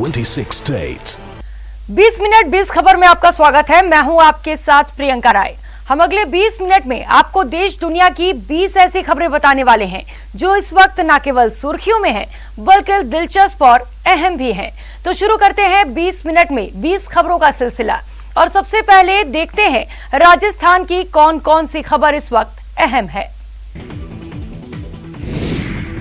26 states. 20 minute 20 खबर में आपका स्वागत है। मैं हूं आपके साथ प्रियंका राय। हम अगले 20 मिनट में आपको देश दुनिया की 20 ऐसी खबरें बताने वाले हैं जो इस वक्त न केवल सुर्खियों में हैं बल्कि दिलचस्प और अहम भी हैं। तो शुरू करते हैं 20 मिनट में 20 खबरों का सिलसिला और सबसे पहले देखते हैं राजस्थान की कौन कौन सी खबर इस वक्त अहम है।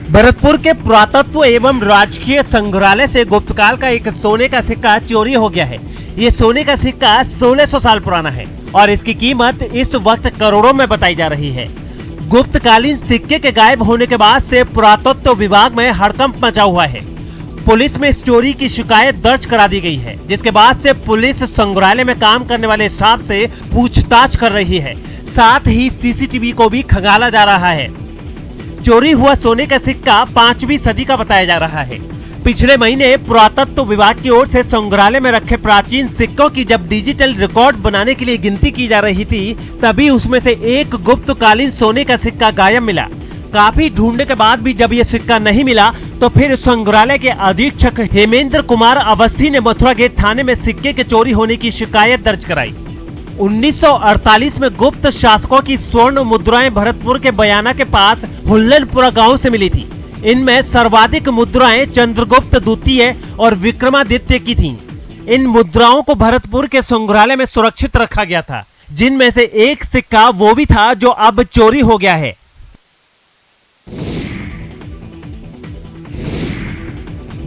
भरतपुर के पुरातत्व एवं राजकीय संग्रहालय से गुप्तकाल का एक सोने का सिक्का चोरी हो गया है। ये सोने का सिक्का 1600 साल पुराना है और इसकी कीमत इस वक्त करोड़ों में बताई जा रही है। गुप्तकालीन सिक्के के गायब होने के बाद से पुरातत्व विभाग में हड़कंप मचा हुआ है। पुलिस में इस चोरी की शिकायत दर्ज करा दी गई है, जिसके बाद से पुलिस संग्रहालय में काम करने वाले स्टाफ से पूछताछ कर रही है। साथ ही सीसीटीवी को भी खंगाला जा रहा है। चोरी हुआ सोने का सिक्का 5वीं सदी का बताया जा रहा है। पिछले महीने पुरातत्व विभाग की ओर से संग्रहालय में रखे प्राचीन सिक्कों की जब डिजिटल रिकॉर्ड बनाने के लिए गिनती की जा रही थी, तभी उसमें से एक गुप्तकालीन सोने का सिक्का गायब मिला। काफी ढूंढने के बाद भी जब ये सिक्का नहीं मिला तो फिर संग्रहालय के अधीक्षक हेमेंद्र कुमार अवस्थी ने मथुरा गेट थाने में सिक्के के चोरी होने की शिकायत दर्ज कराई। 1948 में गुप्त शासकों की स्वर्ण मुद्राएं भरतपुर के बयाना के पास हुल्लनपुरा गांव से मिली थी। इनमें सर्वाधिक मुद्राएं चंद्रगुप्त द्वितीय और विक्रमादित्य की थीं। इन मुद्राओं को भरतपुर के संग्रहालय में सुरक्षित रखा गया था, जिनमें से एक सिक्का वो भी था जो अब चोरी हो गया है।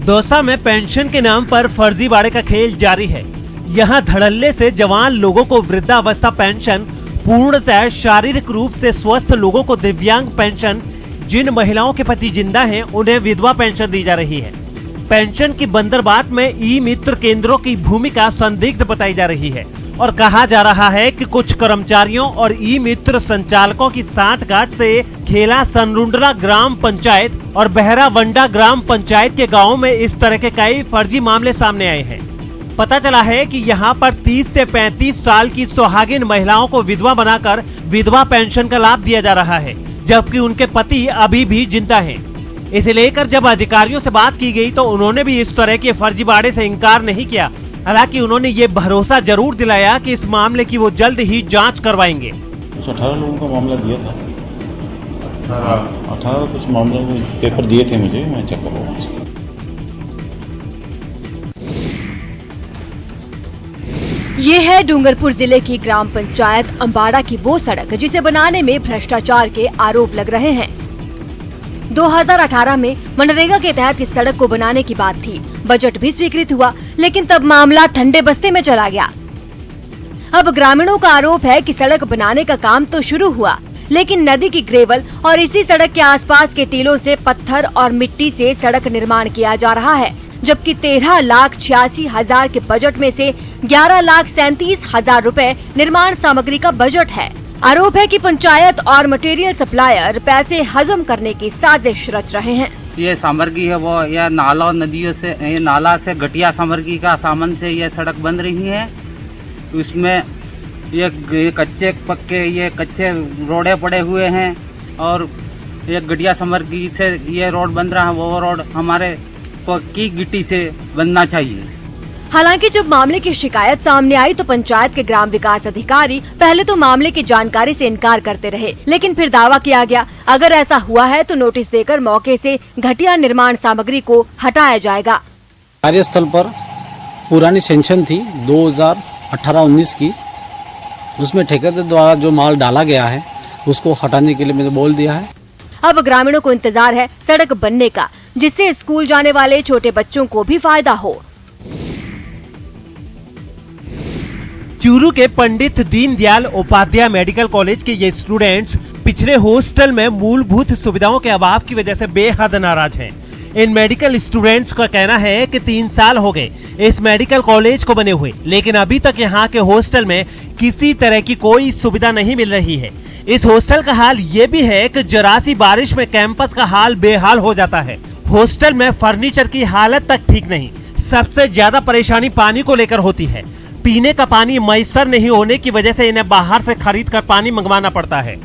दौसा में पेंशन के नाम पर फर्जीवाड़े का खेल जारी है। यहाँ धड़ल्ले से जवान लोगों को वृद्धावस्था पेंशन, पूर्णतः शारीरिक रूप से स्वस्थ लोगों को दिव्यांग पेंशन, जिन महिलाओं के पति जिंदा हैं उन्हें विधवा पेंशन दी जा रही है। पेंशन की बंदरबाट में ई मित्र केंद्रों की भूमिका संदिग्ध बताई जा रही है और कहा जा रहा है कि कुछ कर्मचारियों और ई मित्र संचालकों की सांठगांठ से खेला सनरुंडला ग्राम पंचायत और बहरावंडा ग्राम पंचायत के गाँव में इस तरह के कई फर्जी मामले सामने आए हैं। पता चला है कि यहाँ पर 30 से 35 साल की सुहागिन महिलाओं को विधवा बनाकर विधवा पेंशन का लाभ दिया जा रहा है, जबकि उनके पति अभी भी जिंदा हैं। इसे लेकर जब अधिकारियों से बात की गई तो उन्होंने भी इस तरह के फर्जीवाड़े से इनकार नहीं किया। हालांकि उन्होंने ये भरोसा जरूर दिलाया कि इस मामले की वो जल्द ही जांच करवाएंगे। 18 लोगों का मामला दिया था। 18 कुछ मामले में पेपर दिए थे मुझे, मैं चेक करवाऊंगा। ये है डूंगरपुर जिले की ग्राम पंचायत अंबाड़ा की वो सड़क जिसे बनाने में भ्रष्टाचार के आरोप लग रहे हैं। 2018 में मनरेगा के तहत इस सड़क को बनाने की बात थी। बजट भी स्वीकृत हुआ, लेकिन तब मामला ठंडे बस्ते में चला गया। अब ग्रामीणों का आरोप है कि सड़क बनाने का काम तो शुरू हुआ, लेकिन नदी की ग्रेवल और इसी सड़क के आसपास के टीलों से पत्थर और मिट्टी से सड़क निर्माण किया जा रहा है, जबकि 13,86,000 के बजट में से 11,37,000 रुपए निर्माण सामग्री का बजट है। आरोप है कि पंचायत और मटेरियल सप्लायर पैसे हजम करने की साजिश रच रहे हैं। ये सामग्री है वो यह नाला और नदियों से, ये नाला से घटिया सामग्री का सामान से ये सड़क बन रही है। इसमें ये कच्चे पक्के ये कच्चे रोडे पड़े हुए हैं और ये घटिया सामग्री से ये रोड बन रहा है। वो रोड हमारे पक्की गिट्टी से बनना चाहिए। हालांकि जब मामले की शिकायत सामने आई तो पंचायत के ग्राम विकास अधिकारी पहले तो मामले की जानकारी से इनकार करते रहे, लेकिन फिर दावा किया गया अगर ऐसा हुआ है तो नोटिस देकर मौके से घटिया निर्माण सामग्री को हटाया जाएगा। कार्यस्थल पर पुरानी सेंक्शन थी 2018-19 की, उसमें ठेकेदार द्वारा जो माल डाला गया है उसको हटाने के लिए मैंने बोल दिया है। अब ग्रामीणों को इंतजार है सड़क बनने का, जिससे स्कूल जाने वाले छोटे बच्चों को भी फायदा हो। चूरू के पंडित दीनदयाल उपाध्याय मेडिकल कॉलेज के ये स्टूडेंट्स पिछले हॉस्टल में मूलभूत सुविधाओं के अभाव की वजह से बेहद नाराज हैं। इन मेडिकल स्टूडेंट्स का कहना है कि 3 साल हो गए इस मेडिकल कॉलेज को बने हुए, लेकिन अभी तक यहाँ के हॉस्टल में किसी तरह की कोई सुविधा नहीं मिल रही है। इस हॉस्टल का हाल ये भी है कि जरा सी बारिश में कैंपस का हाल बेहाल हो जाता है। हॉस्टल में फर्नीचर की हालत तक ठीक नहीं। सबसे ज्यादा परेशानी पानी को लेकर होती है। पीने का पानी मैसर नहीं होने की वजह से इन्हें बाहर से खरीद कर पानी मंगवाना पड़ता है।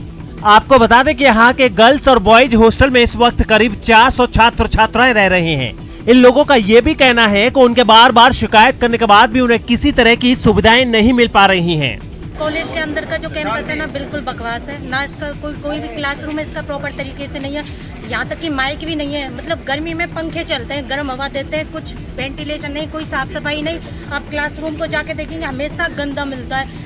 आपको बता दें कि यहाँ के गर्ल्स और बॉयज हॉस्टल में इस वक्त करीब 400 छात्र छात्राएं रह रहे हैं। इन लोगों का ये भी कहना है कि उनके बार बार शिकायत करने के बाद भी उन्हें किसी तरह की सुविधाएं नहीं मिल पा रही हैं। कॉलेज के अंदर का जो कैंपस है ना, बिल्कुल बकवास है ना। इसका कोई भी क्लासरूम है इसका प्रॉपर तरीके से नहीं है। यहाँ तक कि माइक भी नहीं है। मतलब गर्मी में पंखे चलते हैं, गर्म हवा देते हैं, कुछ वेंटिलेशन नहीं, कोई साफ सफाई नहीं। आप क्लासरूम को जाके देखेंगे, हमेशा गंदा मिलता है।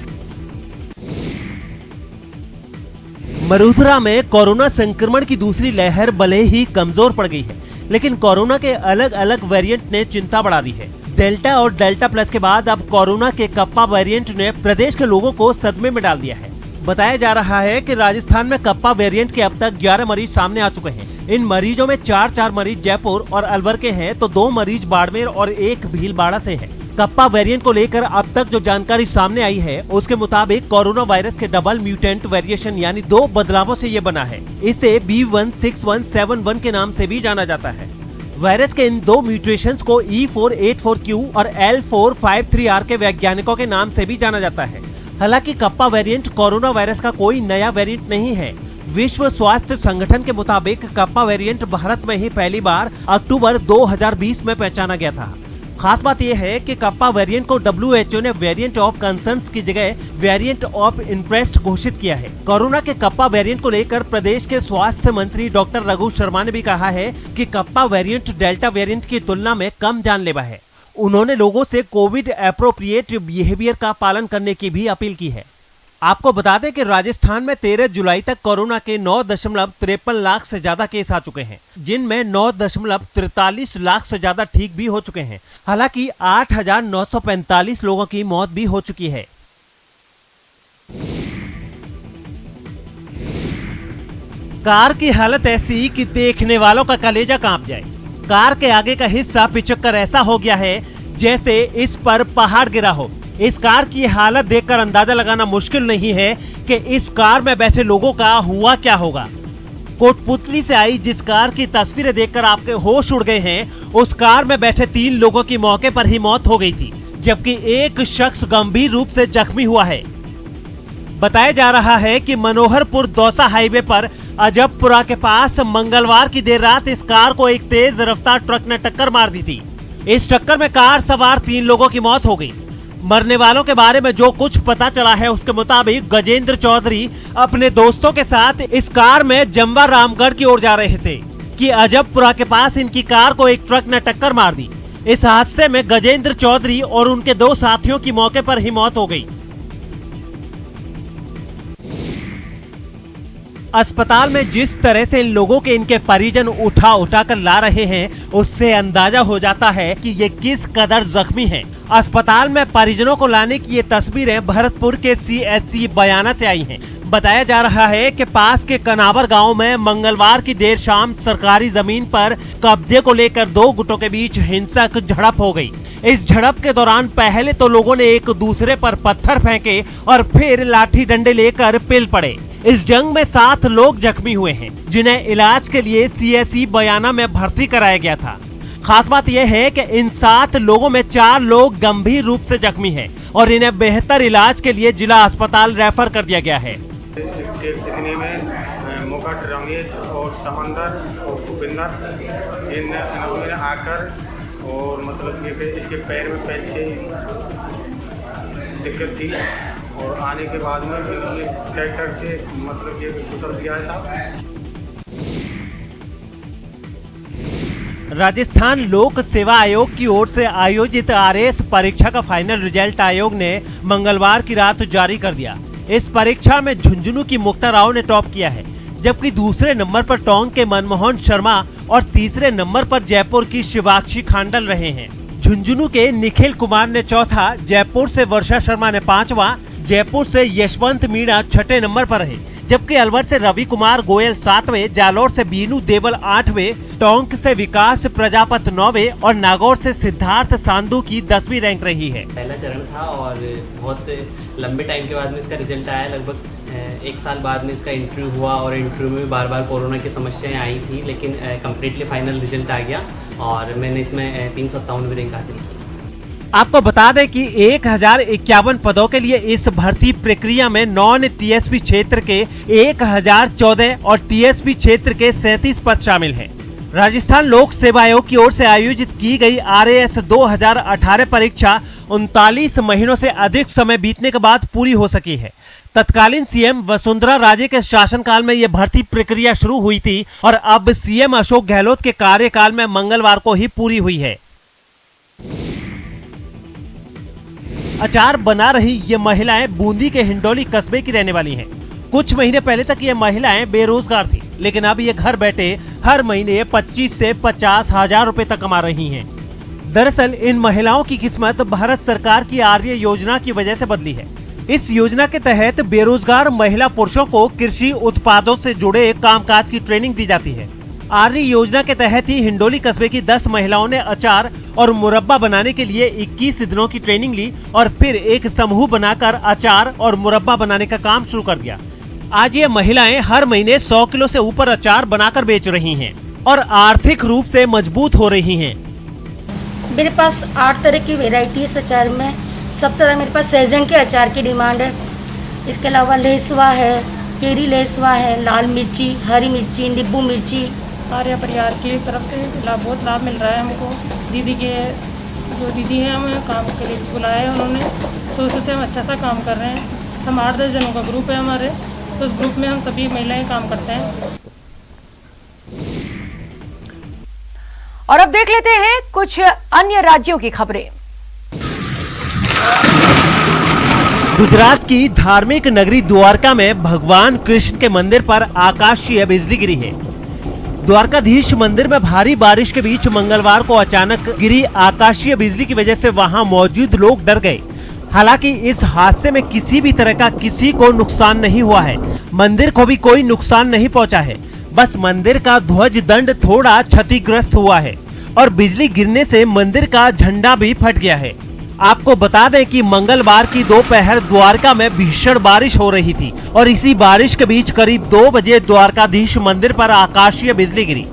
मरुधरा में कोरोना संक्रमण की दूसरी लहर भले ही कमजोर पड़ गई है, लेकिन कोरोना के अलग अलग वेरिएंट ने चिंता बढ़ा दी है। डेल्टा और डेल्टा प्लस के बाद अब कोरोना के कप्पा वेरिएंट ने प्रदेश के लोगों को सदमे में डाल दिया है। बताया जा रहा है कि राजस्थान में कप्पा वेरिएंट के अब तक 11 मरीज सामने आ चुके हैं। इन मरीजों में 4 मरीज जयपुर और अलवर के हैं, तो 2 मरीज बाड़मेर और 1 भीलवाड़ा से है। कप्पा वेरिएंट को लेकर अब तक जो जानकारी सामने आई है, उसके मुताबिक कोरोना वायरस के डबल म्यूटेंट वेरिएशन यानी 2 बदलावों से ये बना है। इसे B16171 के नाम से भी जाना जाता है। वायरस के इन 2 म्यूटेशंस को E484Q और L453R के वैज्ञानिकों के नाम से भी जाना जाता है। हालांकि कप्पा वेरिएंट कोरोना वायरस का कोई नया वेरिएंट नहीं है। विश्व स्वास्थ्य संगठन के मुताबिक कप्पा वेरिएंट भारत में ही पहली बार अक्टूबर 2020 में पहचाना गया था। खास बात यह है कि कप्पा वेरिएंट को WHO ने वेरिएंट ऑफ कंसर्न की जगह वेरिएंट ऑफ इंटरेस्ट घोषित किया है। कोरोना के कप्पा वेरिएंट को लेकर प्रदेश के स्वास्थ्य मंत्री डॉक्टर रघु शर्मा ने भी कहा है कि कप्पा वेरिएंट डेल्टा वेरिएंट की तुलना में कम जानलेवा है। उन्होंने लोगों से कोविड एप्रोप्रिएट बिहेवियर का पालन करने की भी अपील की है। आपको बता दें कि राजस्थान में 13 जुलाई तक कोरोना के 9.53 लाख से ज्यादा केस आ चुके हैं, जिनमें 9.43 लाख से ज्यादा ठीक भी हो चुके हैं। हालांकि 8,945 लोगों की मौत भी हो चुकी है। कार की हालत ऐसी कि देखने वालों का कलेजा कांप जाए। कार के आगे का हिस्सा पिचककर ऐसा हो गया है जैसे इस पर पहाड़ गिरा हो। इस कार की हालत देखकर अंदाजा लगाना मुश्किल नहीं है कि इस कार में बैठे लोगों का हुआ क्या होगा। कोटपुतली से आई जिस कार की तस्वीरें देखकर आपके होश उड़ गए हैं, उस कार में बैठे 3 लोगों की मौके पर ही मौत हो गई थी, जबकि एक शख्स गंभीर रूप से जख्मी हुआ है। बताया जा रहा है कि मनोहरपुर दौसा हाईवे पर अजबपुरा के पास मंगलवार की देर रात इस कार को एक तेज रफ्तार ट्रक ने टक्कर मार दी थी। इस टक्कर में कार सवार 3 लोगों की मौत हो गई। मरने वालों के बारे में जो कुछ पता चला है, उसके मुताबिक गजेंद्र चौधरी अपने दोस्तों के साथ इस कार में जम्वा रामगढ़ की ओर जा रहे थे कि अजबपुरा के पास इनकी कार को एक ट्रक ने टक्कर मार दी। इस हादसे में गजेंद्र चौधरी और उनके 2 साथियों की मौके पर ही मौत हो गई। अस्पताल में जिस तरह से इन लोगों के इनके परिजन उठा कर ला रहे हैं, उससे अंदाजा हो जाता है कि ये किस कदर जख्मी हैं। अस्पताल में परिजनों को लाने की ये तस्वीरें भरतपुर के CHC बयाना से आई हैं। बताया जा रहा है कि पास के कनावर गांव में मंगलवार की देर शाम सरकारी जमीन पर कब्जे को लेकर 2 गुटों के बीच हिंसक झड़प हो गई। इस झड़प के दौरान पहले तो लोगों ने एक दूसरे पर पत्थर फेंके और फिर लाठी डंडे लेकर पिल पड़े। इस जंग में 7 लोग जख्मी हुए हैं, जिन्हें इलाज के लिए CHC बयाना में भर्ती कराया गया था। खास बात यह है कि इन 7 लोगों में 4 लोग गंभीर रूप से जख्मी हैं और इन्हें बेहतर इलाज के लिए जिला अस्पताल रेफर कर दिया गया है। दिखने में मुकुट, रमेश और समंदर और भूपिंदर इन्होंने आकर और मतलब कि इसके पैर में पीछे दिक्कत थी और आने के बाद में इन्होंने ट्रैक्टर से मतलब ये गुजर दिया है साहब। राजस्थान लोक सेवा आयोग की ओर से आयोजित RS परीक्षा का फाइनल रिजल्ट आयोग ने मंगलवार की रात जारी कर दिया। इस परीक्षा में झुंझुनू की मुक्ता राव ने टॉप किया है, जबकि दूसरे नंबर पर टोंक के मनमोहन शर्मा और तीसरे नंबर पर जयपुर की शिवाक्षी खांडल रहे हैं। झुंझुनू के निखिल कुमार ने चौथा, जयपुर से वर्षा शर्मा ने 5वां, जयपुर से यशवंत मीणा 6ठे नंबर पर रहे, जबकि अलवर से रवि कुमार गोयल 7वें, जालोर से बीनू देवल 8वें, टोंक से विकास प्रजापत 9वें और नागौर से सिद्धार्थ सांधु की 10वीं रैंक रही है। पहला चरण था और बहुत लंबे टाइम के बाद में इसका रिजल्ट आया। लगभग 1 साल बाद में इसका इंटरव्यू हुआ और इंटरव्यू में बार बार कोरोना की समस्याएं आई थी, लेकिन कम्प्लीटली फाइनल रिजल्ट आ गया और मैंने इसमें 357वीं रैंक हासिल की। आपको बता दें कि 1051 पदों के लिए इस भर्ती प्रक्रिया में नॉन TSP क्षेत्र के 1014 और TSP क्षेत्र के 37 पद शामिल हैं। राजस्थान लोक सेवा आयोग की ओर से आयोजित की गई RAS 2018 परीक्षा 39 महीनों से अधिक समय बीतने के बाद पूरी हो सकी है। तत्कालीन सीएम वसुंधरा राजे के शासनकाल में यह भर्ती प्रक्रिया शुरू हुई थी और अब सीएम अशोक गहलोत के कार्यकाल में मंगलवार को ही पूरी हुई है। अचार बना रही ये महिलाएं बूंदी के हिंडोली कस्बे की रहने वाली हैं। कुछ महीने पहले तक ये महिलाएं बेरोजगार थी, लेकिन अब ये घर बैठे हर महीने 25 से 50 हजार रुपए तक कमा रही हैं। दरअसल इन महिलाओं की किस्मत भारत सरकार की आर्य योजना की वजह से बदली है। इस योजना के तहत बेरोजगार महिला पुरुषों को कृषि उत्पादों से जुड़े कामकाज की ट्रेनिंग दी जाती है। आर्य योजना के तहत ही हिंडोली कस्बे की 10 महिलाओं ने अचार और मुरब्बा बनाने के लिए 21 दिनों की ट्रेनिंग ली और फिर एक समूह बनाकर अचार और मुरब्बा बनाने का काम शुरू कर दिया। आज ये महिलाएं हर महीने 100 किलो से ऊपर अचार बनाकर बेच रही हैं और आर्थिक रूप से मजबूत हो रही हैं। मेरे पास 8 तरह की वेराइटीज अचार में सबसे ज़्यादा मेरे पास सहजन के अचार की डिमांड है। इसके अलावा लेसवा है, केरी लेसवा है, लाल मिर्ची, हरी मिर्ची, नींबू मिर्ची। आर्य परिवार की तरफ से बहुत लाभ मिल रहा है हमको। दीदी के जो दीदी हैं हमें काम के लिए बुलाया है उन्होंने, तो उससे हम अच्छा सा काम कर रहे हैं। हम 8-10 जनों का ग्रुप है हमारे, तो उस ग्रुप में हम सभी महिलाएं काम करते हैं। और अब देख लेते हैं कुछ अन्य राज्यों की खबरें। गुजरात की धार्मिक नगरी द्वारका में भगवान कृष्ण के मंदिर पर आकाशीय बिजली गिरी है। द्वारकाधीश मंदिर में भारी बारिश के बीच मंगलवार को अचानक गिरी आकाशीय बिजली की वजह से वहां मौजूद लोग डर गए। हालांकि इस हादसे में किसी भी तरह का किसी को नुकसान नहीं हुआ है। मंदिर को भी कोई नुकसान नहीं पहुंचा है। बस मंदिर का ध्वज दंड थोड़ा क्षतिग्रस्त हुआ है और बिजली गिरने से मंदिर का झंडा भी फट गया है। आपको बता दें कि मंगलवार की दोपहर द्वारका में भीषण बारिश हो रही थी और इसी बारिश के बीच करीब 2 बजे द्वारकाधीश मंदिर पर आकाशीय बिजली गिरी।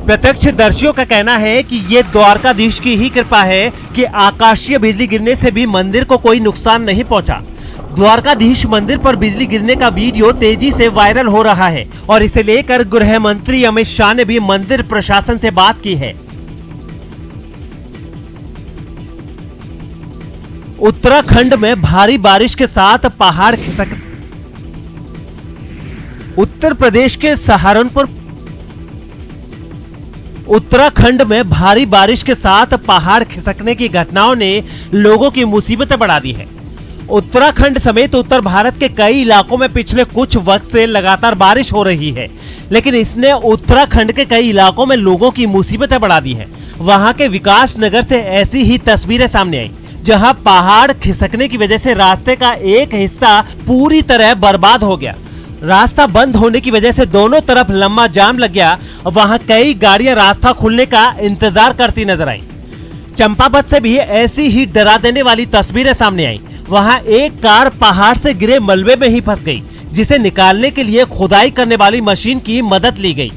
प्रत्यक्षदर्शियों का कहना है कि ये द्वारकाधीश की ही कृपा है कि आकाशीय बिजली गिरने से भी मंदिर को कोई नुकसान नहीं पहुंचा। द्वारकाधीश मंदिर पर बिजली गिरने का वीडियो तेजी से वायरल हो रहा है और इसे लेकर गृह मंत्री अमित शाह ने भी मंदिर प्रशासन से बात की है। उत्तराखंड में भारी बारिश के साथ पहाड़ खिसक। उत्तर प्रदेश के सहारनपुर उत्तराखंड में भारी बारिश के साथ पहाड़ खिसकने की घटनाओं ने लोगों की मुसीबतें बढ़ा दी है। उत्तराखंड समेत उत्तर भारत के कई इलाकों में पिछले कुछ वक्त से लगातार बारिश हो रही है, लेकिन इसने उत्तराखंड के कई इलाकों में लोगों की मुसीबतें बढ़ा दी है। वहां के विकास नगर से ऐसी ही तस्वीरें सामने आई, जहां पहाड़ खिसकने की वजह से रास्ते का एक हिस्सा पूरी तरह बर्बाद हो गया। रास्ता बंद होने की वजह से दोनों तरफ लंबा जाम लग गया। वहां कई गाड़ियां रास्ता खुलने का इंतजार करती नजर आई। चंपावत से भी ऐसी ही डरा देने वाली तस्वीरें सामने आई। वहां एक कार पहाड़ से गिरे मलबे में ही फंस गई, जिसे निकालने के लिए खुदाई करने वाली मशीन की मदद ली गई।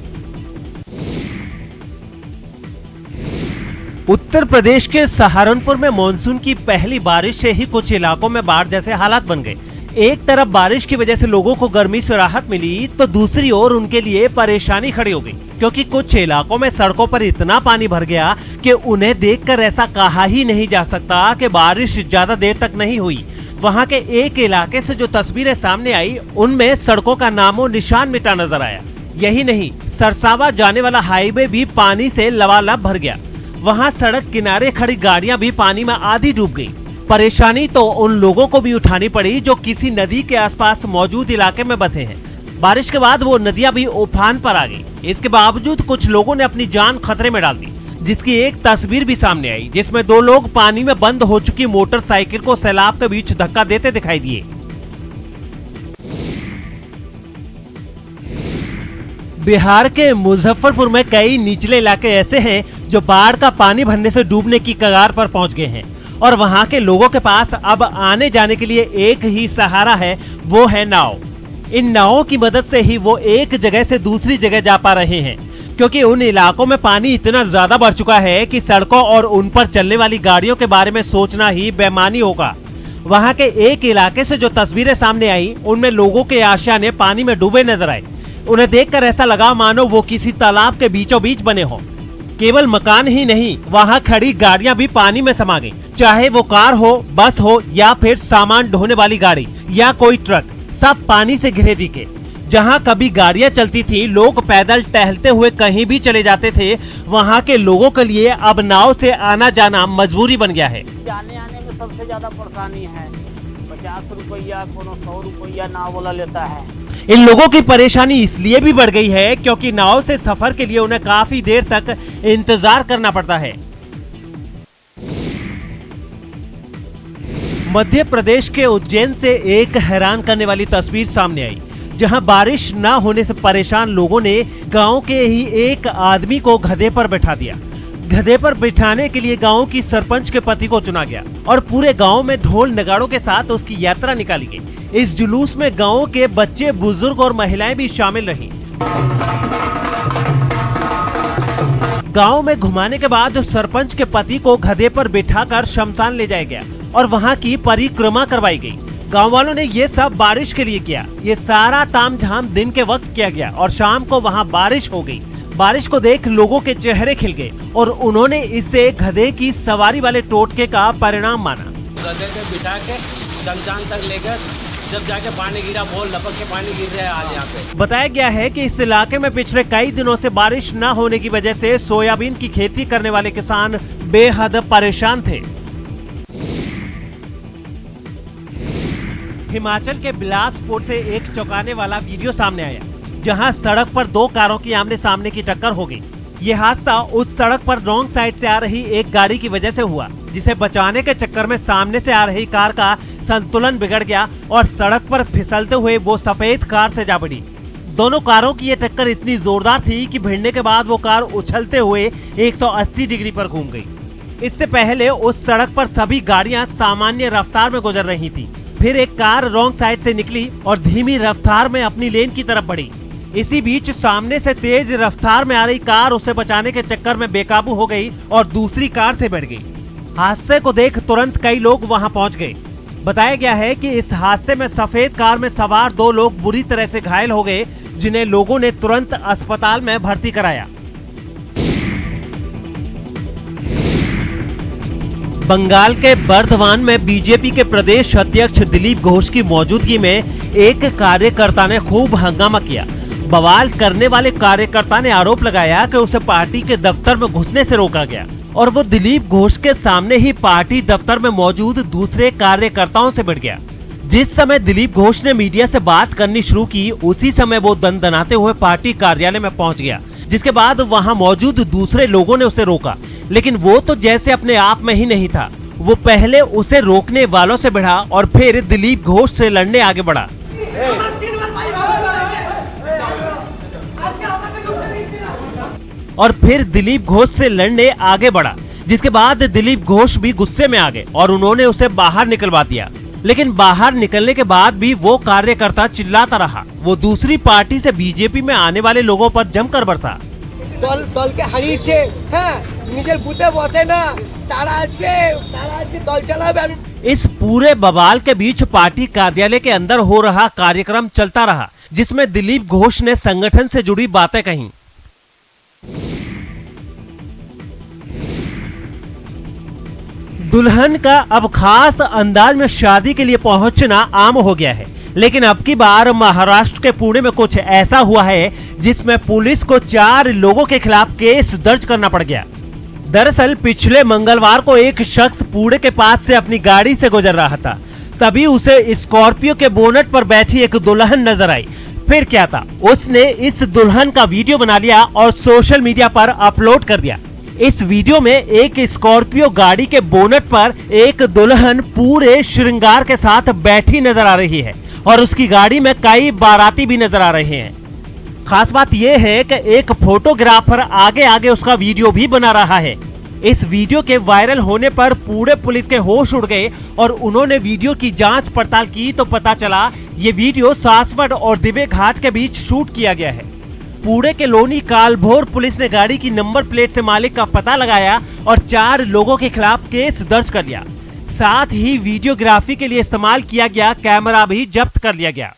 उत्तर प्रदेश के सहारनपुर में मानसून की पहली बारिश से ही कुछ इलाकों में बाढ़ जैसे हालात बन गए। एक तरफ बारिश की वजह से लोगों को गर्मी से राहत मिली, तो दूसरी ओर उनके लिए परेशानी खड़ी हो गई, क्योंकि कुछ इलाकों में सड़कों पर इतना पानी भर गया कि उन्हें देखकर ऐसा कहा ही नहीं जा सकता कि बारिश ज्यादा देर तक नहीं हुई। वहां के एक इलाके से जो तस्वीरें सामने आई, उनमें सड़कों का नामो निशान मिटा नजर आया। यही नहीं, सरसावा जाने वाला हाईवे भी पानी से लबालब भर गया। वहां सड़क किनारे खड़ी गाड़ियां भी पानी में आधी डूब गई। परेशानी तो उन लोगों को भी उठानी पड़ी जो किसी नदी के आसपास मौजूद इलाके में बसे हैं। बारिश के बाद वो नदियां भी उफान पर आ गई। इसके बावजूद कुछ लोगों ने अपनी जान खतरे में डाल दी, जिसकी एक तस्वीर भी सामने आई, जिसमें 2 लोग पानी में बंद हो चुकी मोटरसाइकिल को सैलाब के बीच धक्का देते दिखाई दिए। बिहार के मुजफ्फरपुर में कई निचले इलाके ऐसे हैं जो बाढ़ का पानी भरने से डूबने की कगार पर पहुंच गए हैं और वहां के लोगों के पास अब आने जाने के लिए एक ही सहारा है, वो है नाव। इन नावों की मदद से ही वो एक जगह से दूसरी जगह जा पा रहे हैं, क्योंकि उन इलाकों में पानी इतना ज्यादा बढ़ चुका है कि सड़कों और उन पर चलने वाली गाड़ियों के बारे में सोचना ही बेईमानी होगा। वहां के एक इलाके से जो तस्वीरें सामने आई, उनमें लोगों के आशियाने पानी में डूबे नजर आए। उन्हें देखकर ऐसा लगा मानो वो किसी तालाब के बीचों बीच बने हों। केवल मकान ही नहीं, वहाँ खड़ी गाड़ियाँ भी पानी में समा गईं। चाहे वो कार हो, बस हो या फिर सामान ढोने वाली गाड़ी या कोई ट्रक, सब पानी से घिरे दिखे। जहाँ कभी गाड़ियाँ चलती थी, लोग पैदल टहलते हुए कहीं भी चले जाते थे, वहाँ के लोगों के लिए अब नाव से आना जाना मजबूरी बन गया है। आने में सबसे ज्यादा परेशानी है। 50 रुपया, 100 रुपया नाव वाला लेता है। इन लोगों की परेशानी इसलिए भी बढ़ गई है क्योंकि नाव से सफर के लिए उन्हें काफी देर तक इंतजार करना पड़ता है। मध्य प्रदेश के उज्जैन से एक हैरान करने वाली तस्वीर सामने आई, जहां बारिश न होने से परेशान लोगों ने गांव के ही एक आदमी को गधे पर बैठा दिया। गधे पर बिठाने के लिए गांव की सरपंच के पति को चुना गया और पूरे गांव में ढोल नगाड़ों के साथ उसकी यात्रा निकाली गई। इस जुलूस में गांव के बच्चे, बुजुर्ग और महिलाएं भी शामिल रहीं। गांव में घुमाने के बाद सरपंच के पति को गधे पर बिठाकर शमशान ले जाया गया और वहां की परिक्रमा करवाई गई। गांव वालों ने ये सब बारिश के लिए किया। ये सारा तामझाम दिन के वक्त किया गया और शाम को वहां बारिश हो गई। बारिश को देख लोगों के चेहरे खिल गए और उन्होंने इसे गधे की सवारी वाले टोटके का परिणाम माना। गधे पे बिठा के शमशान तक लेकर जब जाके पानी गिरा, बहुत लपक के पानी गिर रहा है आज यहाँ पे। बताया गया है कि इस इलाके में पिछले कई दिनों से बारिश न होने की वजह से सोयाबीन की खेती करने वाले किसान बेहद परेशान थे। हिमाचल के बिलासपुर से एक चौंकाने वाला वीडियो सामने आया, जहां सड़क पर दो कारों की आमने सामने की टक्कर हो गई। ये हादसा उस सड़क पर रॉन्ग साइड से आ रही एक गाड़ी की वजह से हुआ, जिसे बचाने के चक्कर में सामने से आ रही कार का संतुलन बिगड़ गया और सड़क पर फिसलते हुए वो सफेद कार से जा बढ़ी। दोनों कारों की ये टक्कर इतनी जोरदार थी कि भिड़ने के बाद वो कार उछलते हुए 180 डिग्री पर घूम गई। इससे पहले उस सड़क पर सभी गाड़ियां सामान्य रफ्तार में गुजर रही थी। फिर एक कार रॉन्ग साइड से निकली और धीमी रफ्तार में अपनी लेन की तरफ बढ़ी। इसी बीच सामने से तेज रफ्तार में आ रही कार उसे बचाने के चक्कर में बेकाबू हो गई और दूसरी कार से भिड़ गई। हादसे को देख तुरंत कई लोग वहां पहुंच गए। बताया गया है कि इस हादसे में सफेद कार में सवार दो लोग बुरी तरह से घायल हो गए, जिन्हें लोगों ने तुरंत अस्पताल में भर्ती कराया। बंगाल के बर्धमान में बीजेपी के प्रदेश अध्यक्ष दिलीप घोष की मौजूदगी में एक कार्यकर्ता ने खूब हंगामा किया। बवाल करने वाले कार्यकर्ता ने आरोप लगाया कि उसे पार्टी के दफ्तर में घुसने से रोका गया और वो दिलीप घोष के सामने ही पार्टी दफ्तर में मौजूद दूसरे कार्यकर्ताओं से भिड़ गया। जिस समय दिलीप घोष ने मीडिया से बात करनी शुरू की, उसी समय वो दनदनाते हुए पार्टी कार्यालय में पहुंच गया, जिसके बाद वहां मौजूद दूसरे लोगों ने उसे रोका, लेकिन वो तो जैसे अपने आप में ही नहीं था। वो पहले उसे रोकने वालों से भिड़ा और फिर दिलीप घोष से लड़ने आगे बढ़ा। जिसके बाद दिलीप घोष भी गुस्से में आ गए और उन्होंने उसे बाहर निकलवा दिया। लेकिन बाहर निकलने के बाद भी वो कार्यकर्ता चिल्लाता रहा। वो दूसरी पार्टी से बीजेपी में आने वाले लोगों पर जमकर बरसा। दल के हारिয়েছে হ্যাঁ নিজের বুতে বসে না তারা আজকে দল চালাবে। इस पूरे बवाल के बीच पार्टी कार्यालय के अंदर हो रहा कार्यक्रम चलता रहा, जिसमें दिलीप घोष ने संगठन से जुड़ी बातें कहीं। दुल्हन का अब खास अंदाज में शादी के लिए पहुंचना आम हो गया है, लेकिन अब की बार महाराष्ट्र के पुणे में कुछ ऐसा हुआ है जिसमें पुलिस को 4 लोगों के खिलाफ केस दर्ज करना पड़ गया। दरअसल पिछले मंगलवार को एक शख्स पुणे के पास से अपनी गाड़ी से गुजर रहा था, तभी उसे स्कॉर्पियो के बोनट पर बैठी एक दुल्हन नजर आई। फिर क्या था, उसने इस दुल्हन का वीडियो बना लिया और सोशल मीडिया पर अपलोड कर दिया। इस वीडियो में एक स्कॉर्पियो गाड़ी के बोनट पर एक दुल्हन पूरे श्रृंगार के साथ बैठी नजर आ रही है और उसकी गाड़ी में कई बाराती भी नजर आ रहे हैं। खास बात यह है कि एक फोटोग्राफर आगे आगे उसका वीडियो भी बना रहा है। इस वीडियो के वायरल होने पर पूरे पुलिस के होश उड़ गए और उन्होंने वीडियो की जांच पड़ताल की तो पता चला ये वीडियो सासवड़ और दिव्य घाट के बीच शूट किया गया है। पुणे के लोनी कालभोर पुलिस ने गाड़ी की नंबर प्लेट से मालिक का पता लगाया और 4 लोगों के खिलाफ केस दर्ज कर लिया। साथ ही वीडियोग्राफी के लिए इस्तेमाल किया गया कैमरा भी जब्त कर लिया गया।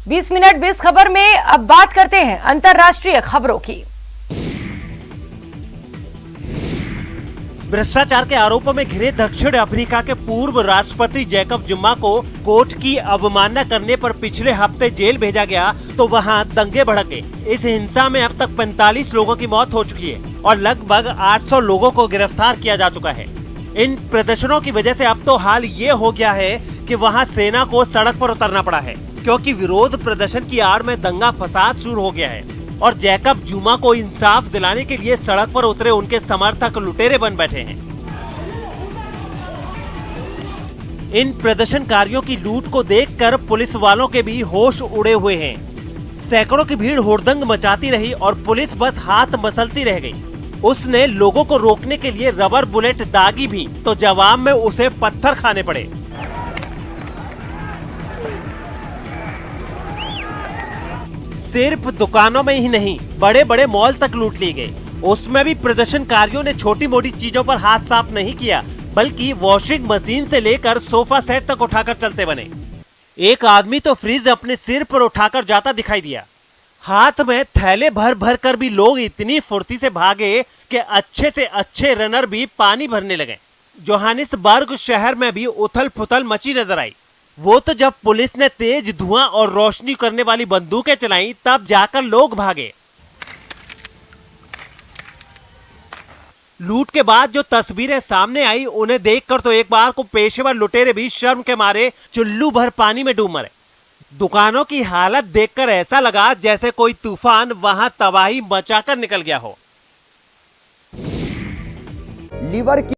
20 मिनट 20 खबर में अब बात करते हैं अंतर्राष्ट्रीय खबरों की। भ्रष्टाचार के आरोपों में घिरे दक्षिण अफ्रीका के पूर्व राष्ट्रपति जैकब जुमा को कोर्ट की अवमानना करने पर पिछले हफ्ते जेल भेजा गया तो वहां दंगे भड़क गए। इस हिंसा में अब तक 45 लोगों की मौत हो चुकी है और लगभग 800 लोगों को गिरफ्तार किया जा चुका है। इन प्रदर्शनों की वजह से अब तो हाल ये हो गया है कि वहां सेना को सड़क पर उतरना पड़ा है, क्योंकि विरोध प्रदर्शन की आड़ में दंगा फसाद शुरू हो गया है और जैकब जुमा को इंसाफ दिलाने के लिए सड़क पर उतरे उनके समर्थक लुटेरे बन बैठे हैं। इन प्रदर्शनकारियों की लूट को देखकर पुलिस वालों के भी होश उड़े हुए हैं। सैकड़ों की भीड़ हुड़दंग मचाती रही और पुलिस बस हाथ मसलती रह गई। उसने लोगों को रोकने के लिए रबर बुलेट दागी भी तो जवाब में उसे पत्थर खाने पड़े। सिर्फ दुकानों में ही नहीं, बड़े बड़े मॉल तक लूट लिए गए। उसमें भी प्रदर्शनकारियों ने छोटी मोटी चीजों पर हाथ साफ नहीं किया, बल्कि वॉशिंग मशीन से लेकर सोफा सेट तक उठाकर चलते बने। एक आदमी तो फ्रिज अपने सिर पर उठाकर जाता दिखाई दिया। हाथ में थैले भर भर कर भी लोग इतनी फुर्ती से भागे कि अच्छे से अच्छे रनर भी पानी भरने लगे। जोहानिसबर्ग शहर में भी उथल पुथल मची नजर आई। वो तो जब पुलिस ने तेज धुआं और रोशनी करने वाली बंदूकें चलाई तब जाकर लोग भागे। लूट के बाद जो तस्वीरें सामने आई उन्हें देखकर तो एक बार को पेशेवर लुटेरे भी शर्म के मारे चुल्लू भर पानी में डूब मरे। दुकानों की हालत देखकर ऐसा लगा जैसे कोई तूफान वहां तबाही मचाकर निकल गया हो। लीवर